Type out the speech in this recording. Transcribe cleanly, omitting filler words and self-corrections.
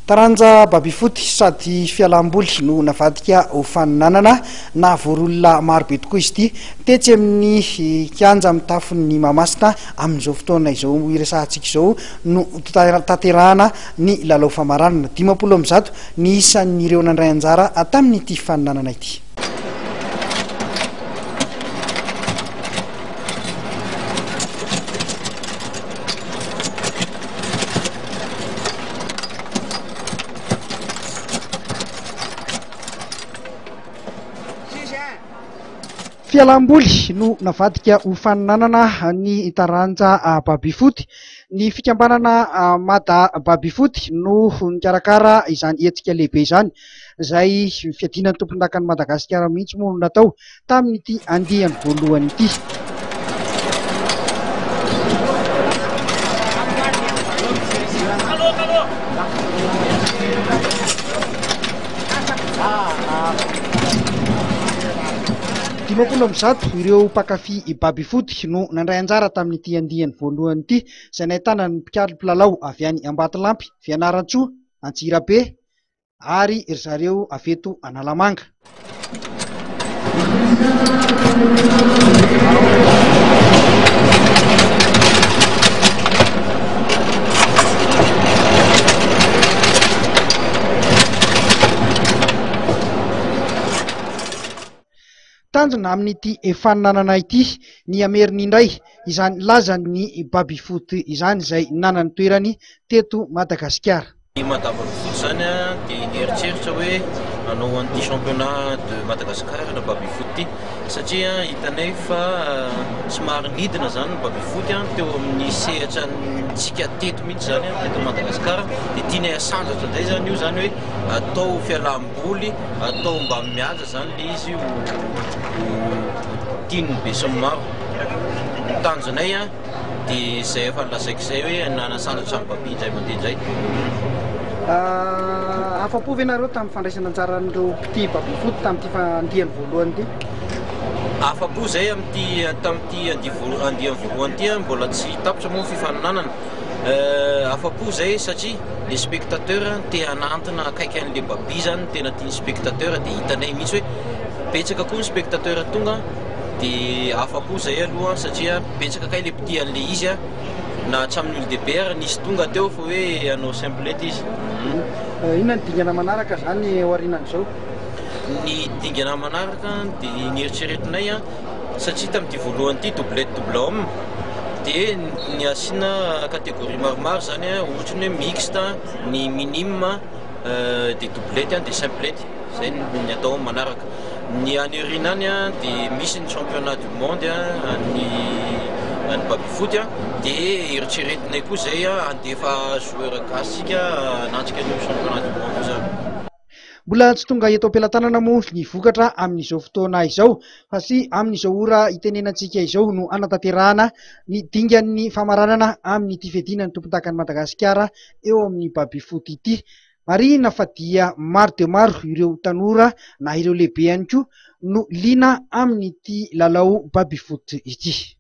Taranja babifoty sady fialamboly no navadika ho faninanana na voron'olona marobe tokoa izy ity tetsy amin'ny kianja mitafony Mahamasina amin'izao fotoana izao iresahantsika izao no tanterahana ny lalao famaranana 50 ny isan'ireo nandray anjara tamin'ity faninanana ity. Fialamboly no navadika ho faninanana ny taranja babifoty. Ny fikambanana Mada babifoty no nikarakara izany hetsika lehibe izany, izay fiadinan'ny tompondakan'i Madagasikara mihitsy moa no natao tamin'ity andiany voalohany ity. Ireo mpakafy babifoty no nandray anjara tamin'ity andiany voalohany ity, izay nahitana ny mpilalao avy any Ambatilampy, Fianarantsoa, Antsirabe ary ry zareo avy eto Analamanga. Tanjona amin'ity faninanana ity ny ameriny indray izany lazan'ny babifoty izany izay nanany toerany teto Madagasikara. Madame babifoty zany dia nieritreritra hoe hanao an'ity championnat de Madagascar na babifoty satria hitanay fa somary nidina zany ny babifoty teo amin'ny sehatra ntsika teto mihitsy zany teto Madagasikara, dia tianay asandratra indray zany io zany hoe atao fialamboly, atao mba mihaja zany le izy tian'ny be sy maro. Ny tanjonay dia izay efa nilazaiko izay hoe nanasandratra amin'ny babi indray mandeha indray. Afa-po ve nareo tamin'ny fandraisana anjaran'ireo mpity babifoty tamin'ity andiany voalohany ity? Afa-po zay tamin'ity andiany voalohany ity mbola tsy tapitra moa fifaninanana. Afa-po zay satria les spectateurs te hanantona akaiky an'le babi zany tena tian'ny spectateur, dia hitanay mihitsy hoe betsaka koa ny spectateur tonga, dia afa-po zay aloha satria betsaka kay le mpity an'le izy na hatramin'ny olon-dehibe ary nisy tonga teo fa hoe hanao simplety izy. Inona ny dingana manaraka zany aorianan'izao? Ny dingana manaraka dia ny eritreretinay satria tamin'ity voalohany ity doublette double homme dia ny asiana kategoria maromaro zany ohatra ny hoe mixte, ny minime, dia doublette dia simplety, zay ny atao manaraka. Ny any aorianany dia misy ny championnat du monde ny babifoty, dia eritreretinay koa zay andefa joueur gasika nantsika ny championnat du monde zany. Mbola tsy tonga eto am-pelantanana moa ny vokatra amin'izao fotoana izao, fa sy amin'izao ora itenenantsika izao no anatanterahana ny dingan'ny famaranana amin'ity fiadinan'ny tompondakan'i Madagasikara eo amin'ny babifoty ity. Marihina fa dia maro dia maro ireo tanora na ireo lehibe ihany koa no liana amin'ity lalao babifoty ity.